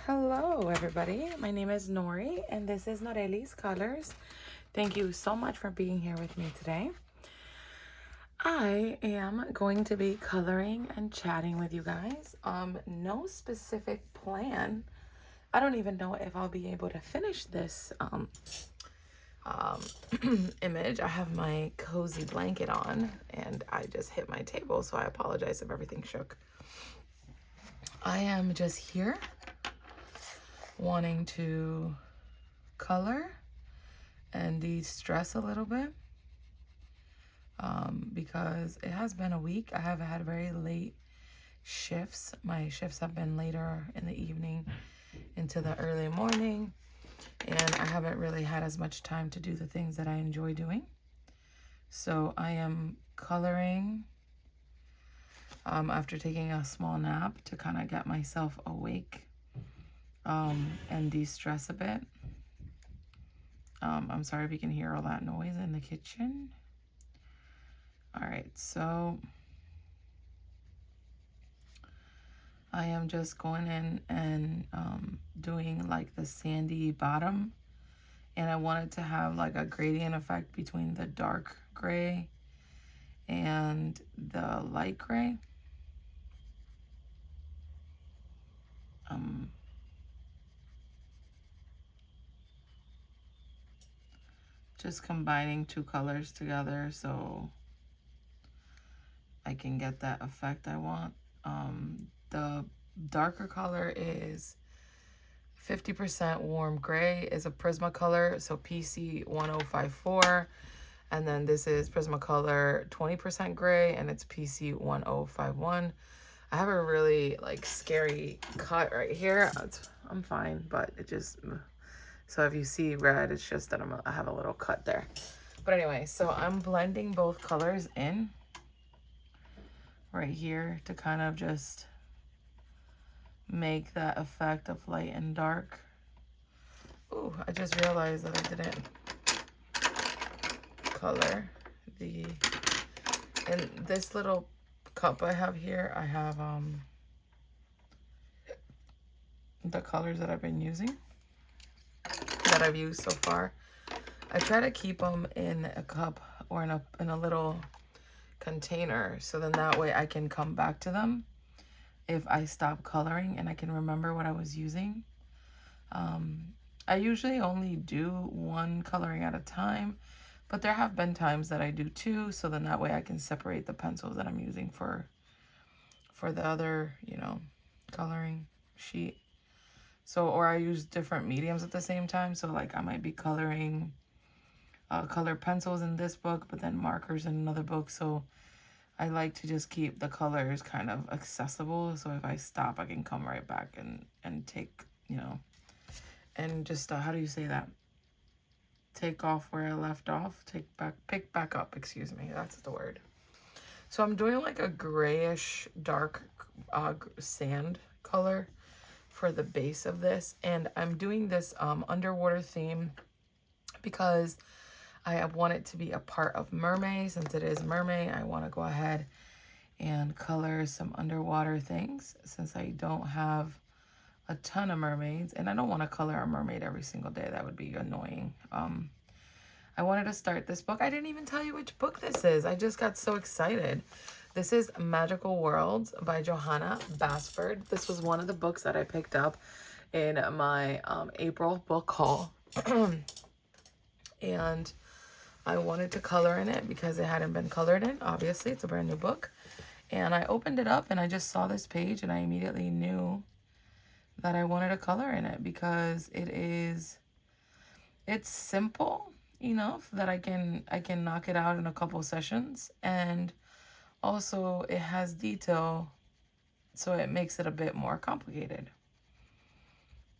Hello everybody, my name is Nori and this is Noreli's Colors. Thank you so much for being here with me today. I am going to be coloring and chatting with you guys. No specific plan. I don't even know if I'll be able to finish this image. I have my cozy blanket on and I just hit my table, so I apologize if everything shook. I am just here wanting to color and de-stress a little bit because it has been a week. I have had very late shifts. My shifts have been later in the evening into the early morning, and I haven't really had as much time to do the things that I enjoy doing. So I am coloring after taking a small nap to kind of get myself awake and de-stress a bit. I'm sorry if you can hear all that noise in the kitchen. All right, so I am just going in and doing like the sandy bottom, and I wanted to have like a gradient effect between the dark gray and the light gray. Just combining two colors together so I can get that effect I want. The darker color is 50% warm gray, is a Prismacolor, so PC 1054. And then this is Prismacolor 20% gray, and it's PC 1051. I have a really like scary cut right here. I'm fine, but it just, so if you see red, it's just that I have a little cut there. But anyway, so I'm blending both colors in right here to kind of just make that effect of light and dark. Ooh, I just realized that I didn't color in this little cup I have here. I have the colors that I've been using, that I've used so far. I try to keep them in a cup or in a little container, so then that way I can come back to them if I stop coloring and I can remember what I was using. I usually only do one coloring at a time, but there have been times that I do two, so then that way I can separate the pencils that I'm using for the other, coloring sheet. So, or I use different mediums at the same time. So like I might be coloring color pencils in this book, but then markers in another book. So I like to just keep the colors kind of accessible. So if I stop, I can come right back and take, and just, how do you say that? Take off where I left off, pick back up, excuse me. That's the word. So I'm doing like a grayish dark sand color for the base of this. And I'm doing this underwater theme because I want it to be a part of Mermaid. Since it is Mermaid, I want to go ahead and color some underwater things since I don't have a ton of mermaids. And I don't want to color a mermaid every single day. That would be annoying. I wanted to start this book. I didn't even tell you which book this is. I just got so excited. This is Magical Worlds by Johanna Basford. This was one of the books that I picked up in my April book haul. And I wanted to color in it because it hadn't been colored in. Obviously, it's a brand new book. And I opened it up and I just saw this page and I immediately knew that I wanted to color in it because it's simple enough that I can knock it out in a couple sessions, and also it has detail, so it makes it a bit more complicated.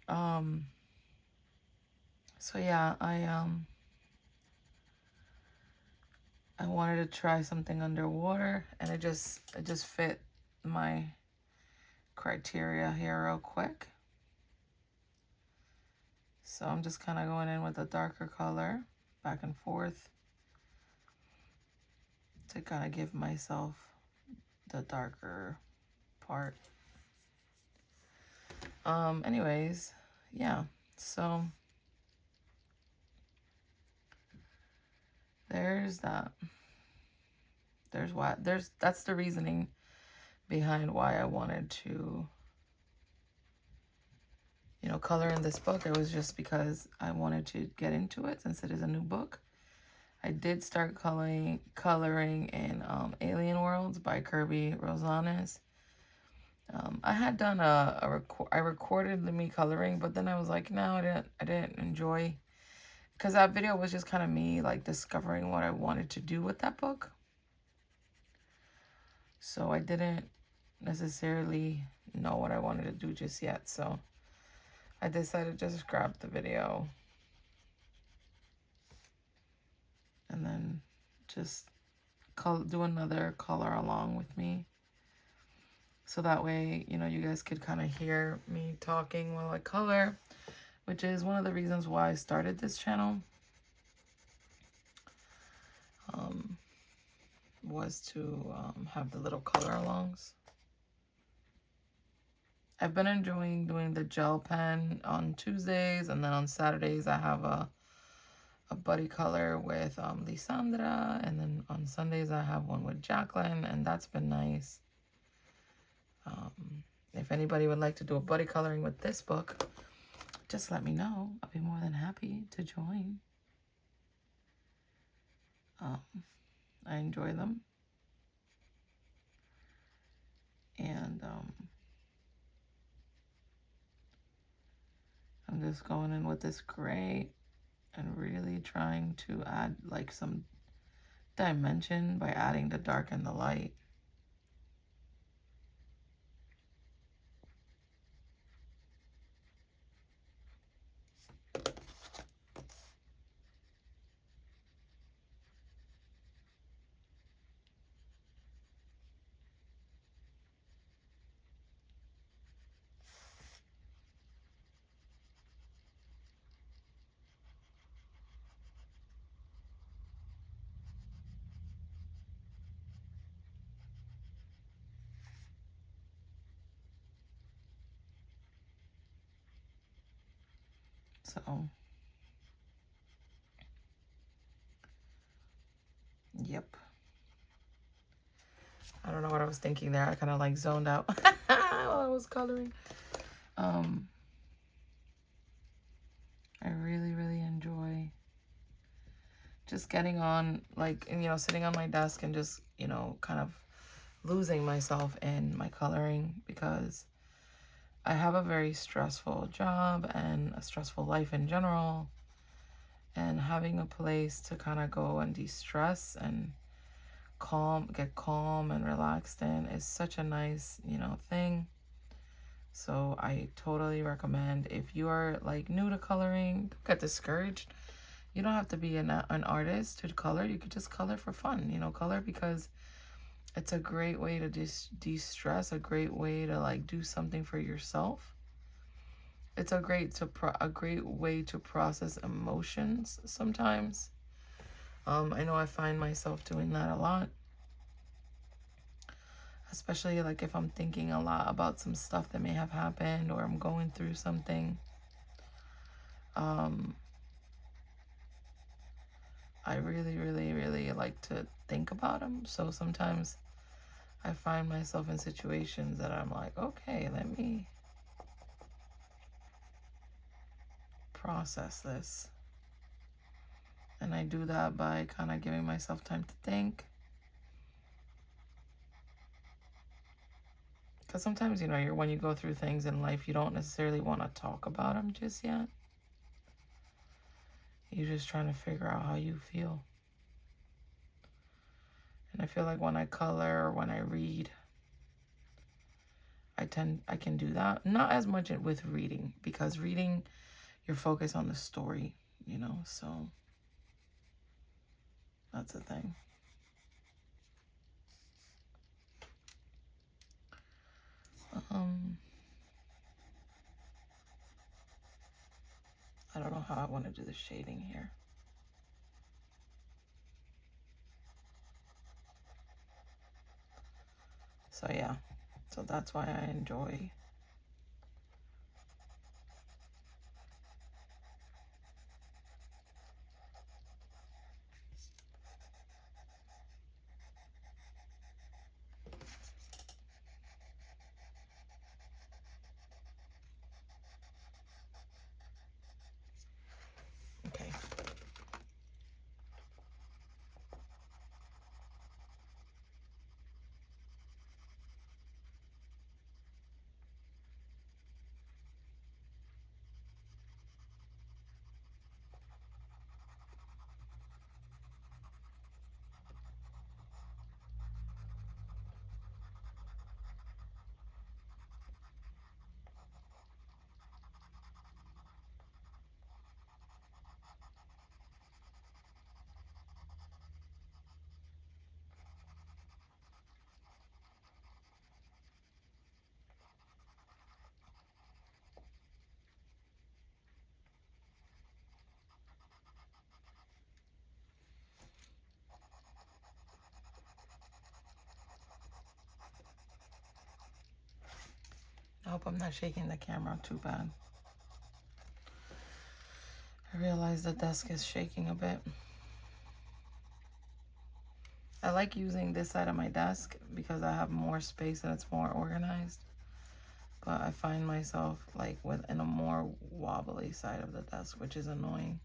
So yeah, I wanted to try something underwater, and it just fit my criteria here real quick. So I'm just kind of going in with a darker color back and forth to kind of give myself the darker part. Anyways, yeah, so there's that. That's the reasoning behind why I wanted to, you know, color in this book. It was just because I wanted to get into it since it is a new book. I did start coloring in Alien Worlds by Kirby Rosales. I had done I recorded me coloring, but then I was like, no, I didn't enjoy, because that video was just kind of me like discovering what I wanted to do with that book. So I didn't necessarily know what I wanted to do just yet. So I decided to just grab the video and then just do another color along with me. So that way, you know, you guys could kind of hear me talking while I color, which is one of the reasons why I started this channel. Was to have the little color alongs. I've been enjoying doing the gel pen on Tuesdays, and then on Saturdays I have a buddy color with Lisandra, and then on Sundays I have one with Jacqueline, and that's been nice. If anybody would like to do a buddy coloring with this book, just let me know. I'll be more than happy to join. I enjoy them. And I'm just going in with this gray and really trying to add like some dimension by adding the dark and the light. So, yep. I don't know what I was thinking there. I kind of like zoned out while I was coloring. I really, really enjoy just getting on, like, and, you know, sitting on my desk and just, you know, kind of losing myself in my coloring, because I have a very stressful job and a stressful life in general. And having a place to kind of go and de-stress and get calm and relaxed in is such a nice, you know, thing. So I totally recommend, if you are like new to coloring, don't get discouraged. You don't have to be an artist to color. You could just color for fun, you know, color because it's a great way to de-stress, a great way to like do something for yourself. It's a great way to process emotions sometimes. I know I find myself doing that a lot. Especially like if I'm thinking a lot about some stuff that may have happened, or I'm going through something. I really, really, really like to think about them. So sometimes I find myself in situations that I'm like, okay, let me process this. And I do that by kind of giving myself time to think. Because sometimes, you know, when you go through things in life, you don't necessarily want to talk about them just yet. You're just trying to figure out how you feel. And I feel like when I color or when I read, I can do that. Not as much with reading, because reading, you're focused on the story, you know, so that's the thing. I don't know how I want to do the shading here. So yeah, so that's why I enjoy hope I'm not shaking the camera too bad. I realize the desk is shaking a bit. I like using this side of my desk because I have more space and it's more organized. But I find myself like in a more wobbly side of the desk, which is annoying.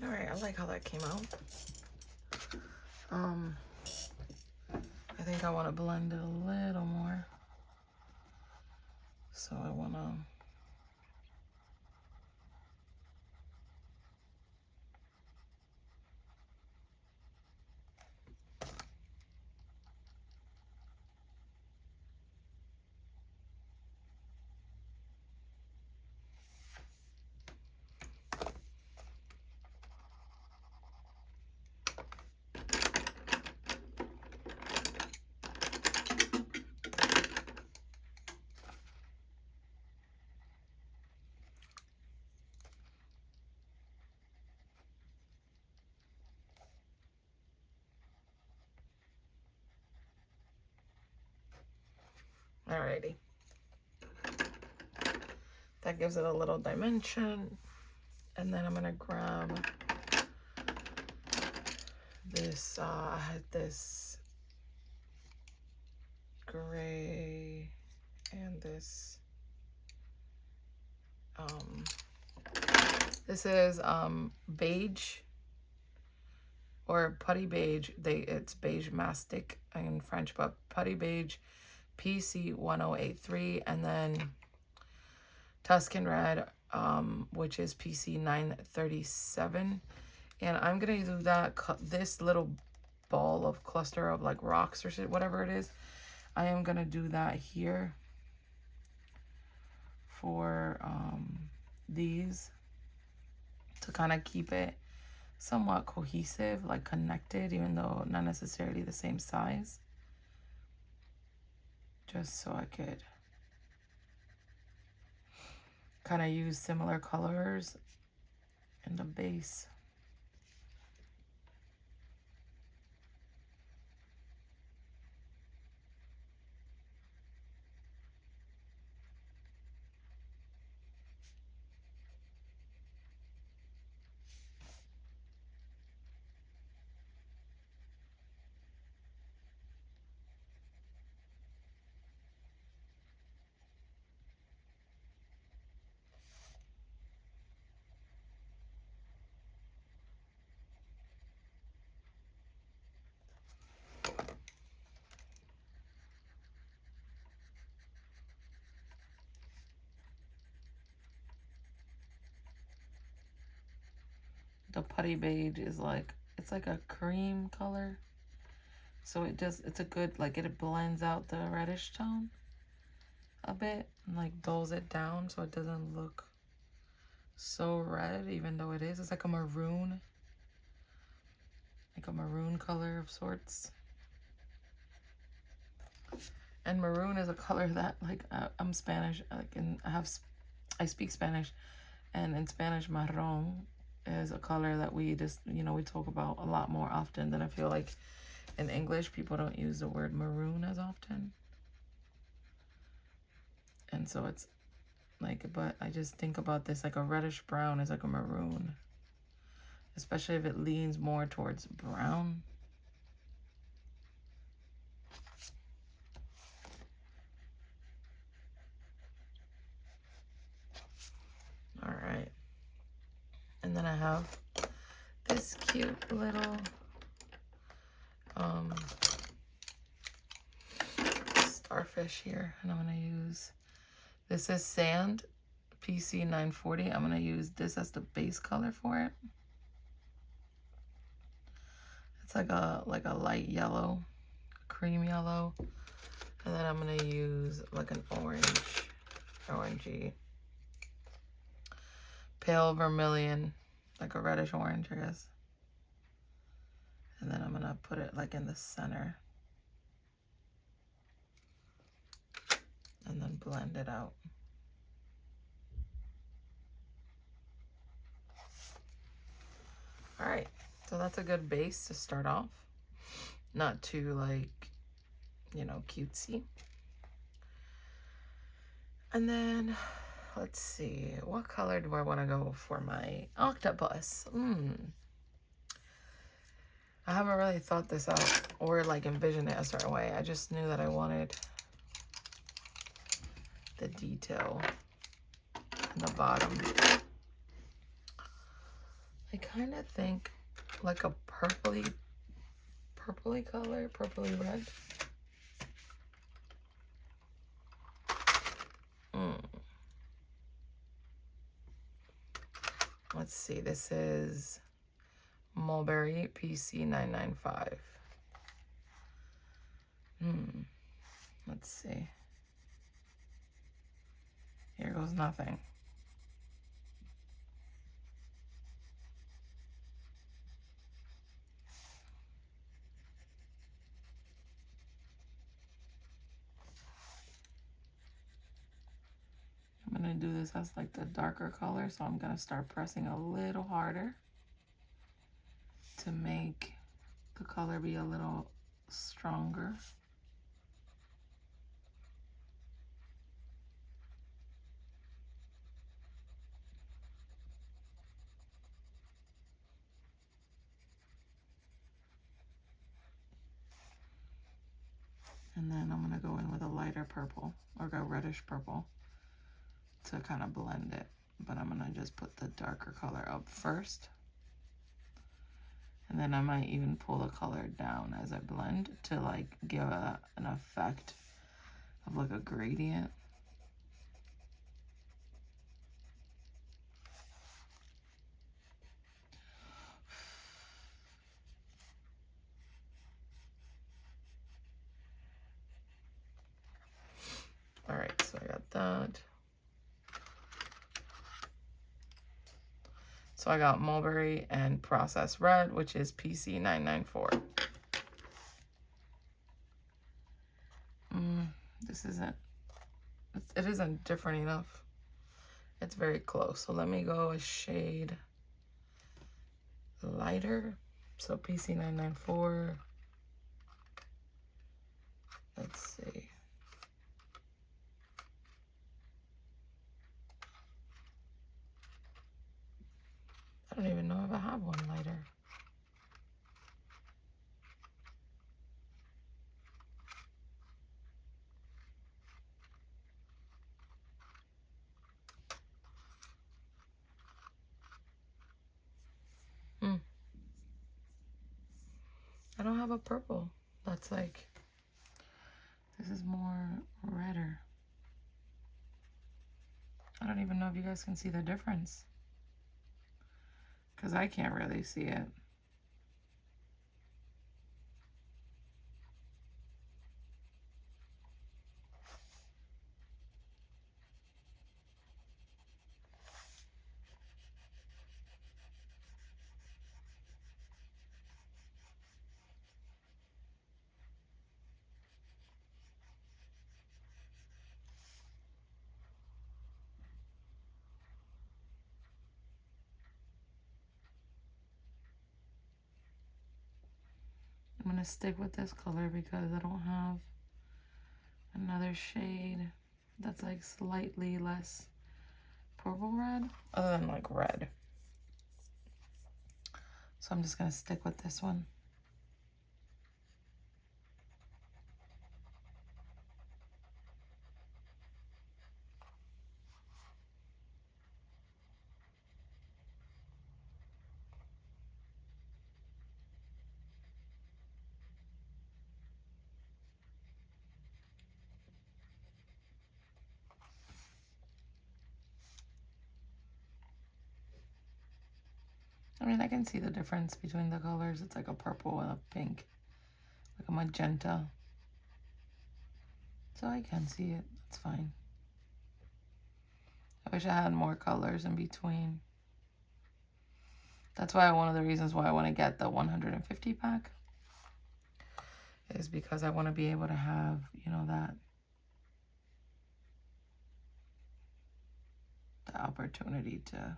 All right, I like how that came out. I think I want to blend it a little more. So I want to Alrighty. That gives it a little dimension. And then I'm gonna grab this, I had this gray and this, this is beige or putty beige. It's beige mastic in French, but putty beige PC 1083, and then Tuscan red, which is PC 937. And I'm gonna do that, this little ball of cluster of like rocks or shit, whatever it is. I am gonna do that here for these to kind of keep it somewhat cohesive, like connected, even though not necessarily the same size. Just so I could kind of use similar colors in the base. The putty beige is like, it's like a cream color. So it's a good, like it blends out the reddish tone a bit and like dulls it down so it doesn't look so red, even though it is. It's like a maroon color of sorts. And maroon is a color that, like, I'm Spanish, like, and I speak Spanish, and in Spanish, marron is a color that we just, we talk about a lot more often than I feel like in English. People don't use the word maroon as often. And so it's like, but I just think about this, like a reddish brown is like a maroon, especially if it leans more towards brown. All right. And then I have this cute little Starfish here, and I'm gonna use, this is Sand PC 940. I'm gonna use this as the base color for it. It's like a light yellow, cream yellow, and then I'm gonna use like an orangey, pale vermilion, like a reddish orange, I guess. And then I'm gonna put it like in the center. And then blend it out. All right, so that's a good base to start off. Not too like, you know, cutesy. And then, let's see, what color do I want to go for my octopus? I haven't really thought this out or like envisioned it a certain way. I just knew that I wanted the detail in the bottom. I kind of think like a purpley color, purpley red. Let's see, this is Mulberry PC 995. Let's see. Here goes nothing. I'm gonna do this as like the darker color, so I'm gonna start pressing a little harder to make the color be a little stronger. And then I'm gonna go in with a lighter purple, or a reddish purple, to kind of blend it. But I'm gonna just put the darker color up first. And then I might even pull the color down as I blend to like give an effect of like a gradient. All right, so I got that. So I got Mulberry and Processed Red, which is PC 994. This isn't, it isn't different enough. It's very close. So let me go a shade lighter. So PC 994. Let's see. I don't even know if I have one lighter. I don't have a purple. That's like, this is more redder. I don't even know if you guys can see the difference, because I can't really see it. I'm gonna stick with this color because I don't have another shade that's like slightly less purple red, other than like red. So I'm just gonna stick with this one. I mean, I can see the difference between the colors. It's like a purple and a pink, like a magenta. So I can see it. It's fine. I wish I had more colors in between. That's why one of the reasons why I want to get the 150 pack is because I want to be able to have, you know, that the opportunity to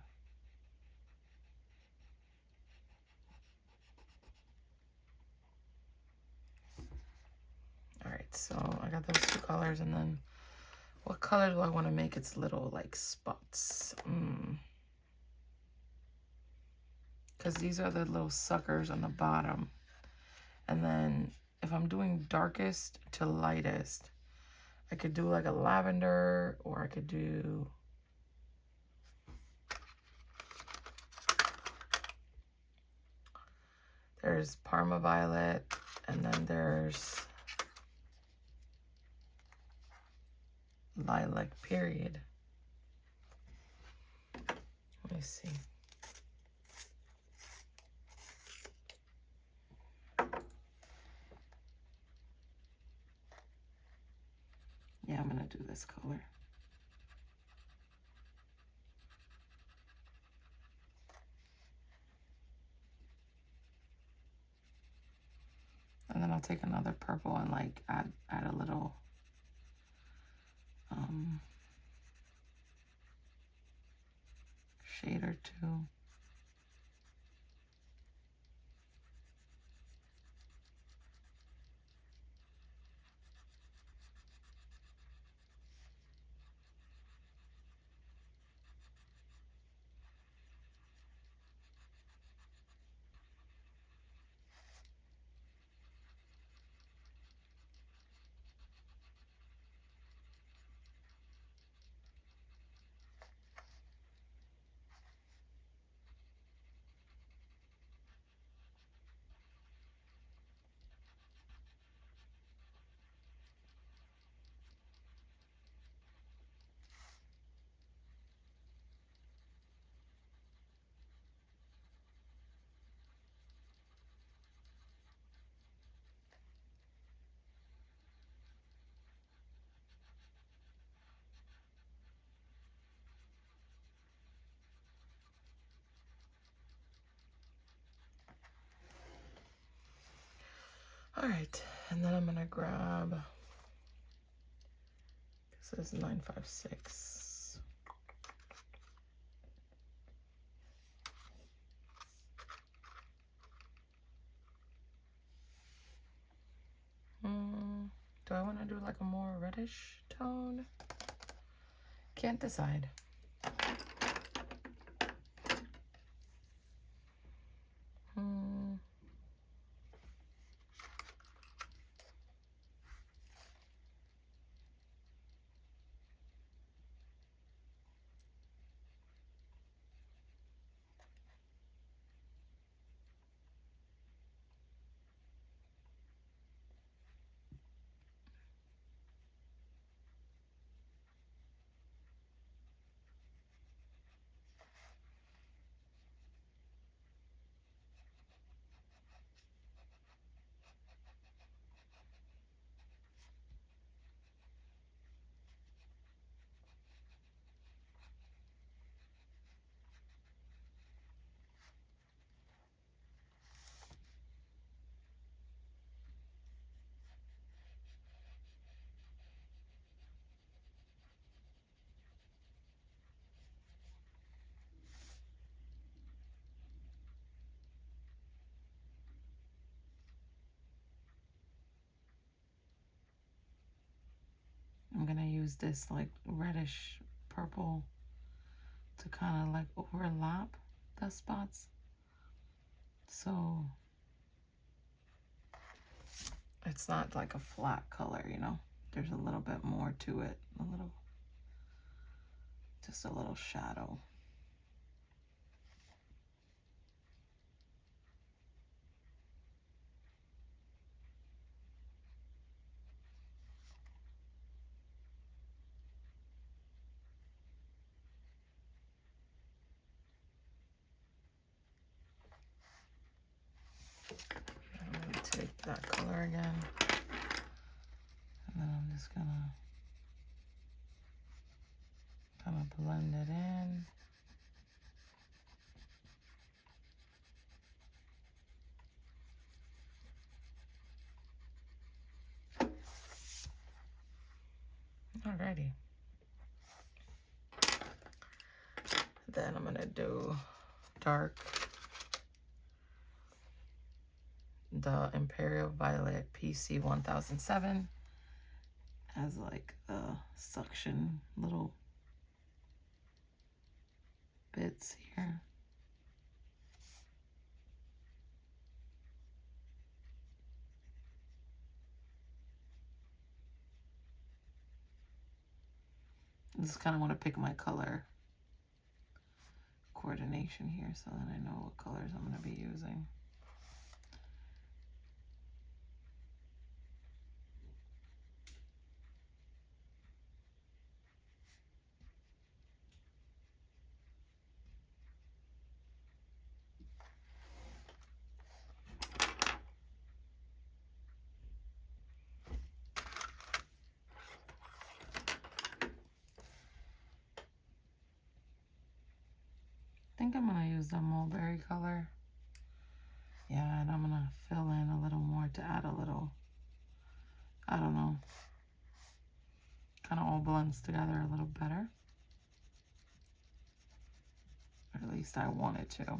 all right, so I got those two colors, and then what color do I want to make its little like spots? Because these are the little suckers on the bottom. And then if I'm doing darkest to lightest, I could do like a lavender, or I could do there's Parma Violet, and then there's Lilac Period. Let me see. Yeah, I'm gonna do this color. And then I'll take another purple and like add a little shade or two. All right, and then I'm gonna grab, this is 956. Do I want to do like a more reddish tone? Can't decide. I'm gonna use this like reddish purple to kind of like overlap the spots. So it's not like a flat color, you know? There's a little bit more to it, just a little shadow. that color again. And then I'm just gonna kind of blend it in. Alrighty. Then I'm gonna do dark, the Imperial Violet PC 1007 as like a suction little bits here. I just kind of want to pick my color coordination here so that I know what colors I'm going to be using. I think I'm going to use the mulberry color. Yeah, and I'm going to fill in a little more to add a little, I don't know, kind of all blends together a little better. Or at least I want it to.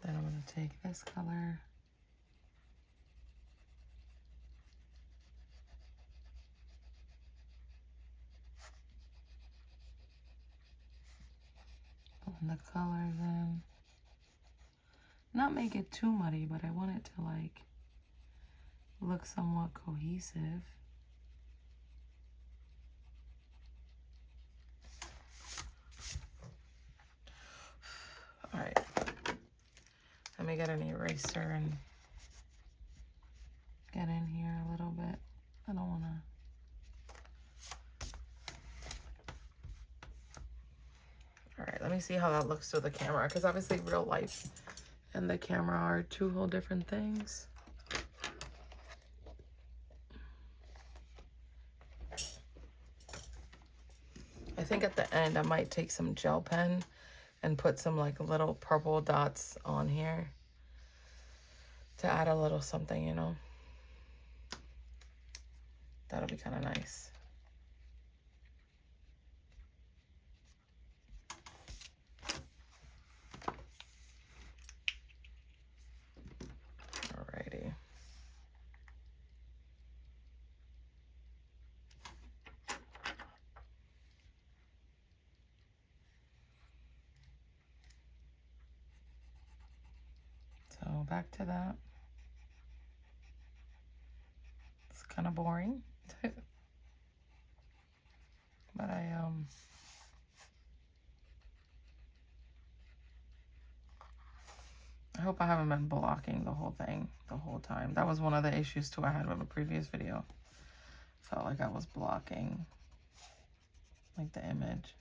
Then I'm going to take this color. Blend the colors in. Not make it too muddy, but I want it to like look somewhat cohesive. All right. Let me get an eraser and get in here a little bit. I don't want to. All right, let me see how that looks to the camera, because obviously real life and the camera are two whole different things. I think at the end I might take some gel pen and put some like little purple dots on here to add a little something, you know. That'll be kind of nice. Alrighty. So back to that. It's kind of boring. But I hope I haven't been blocking the whole thing the whole time. That was one of the issues too I had with a previous video. Felt like I was blocking like the image.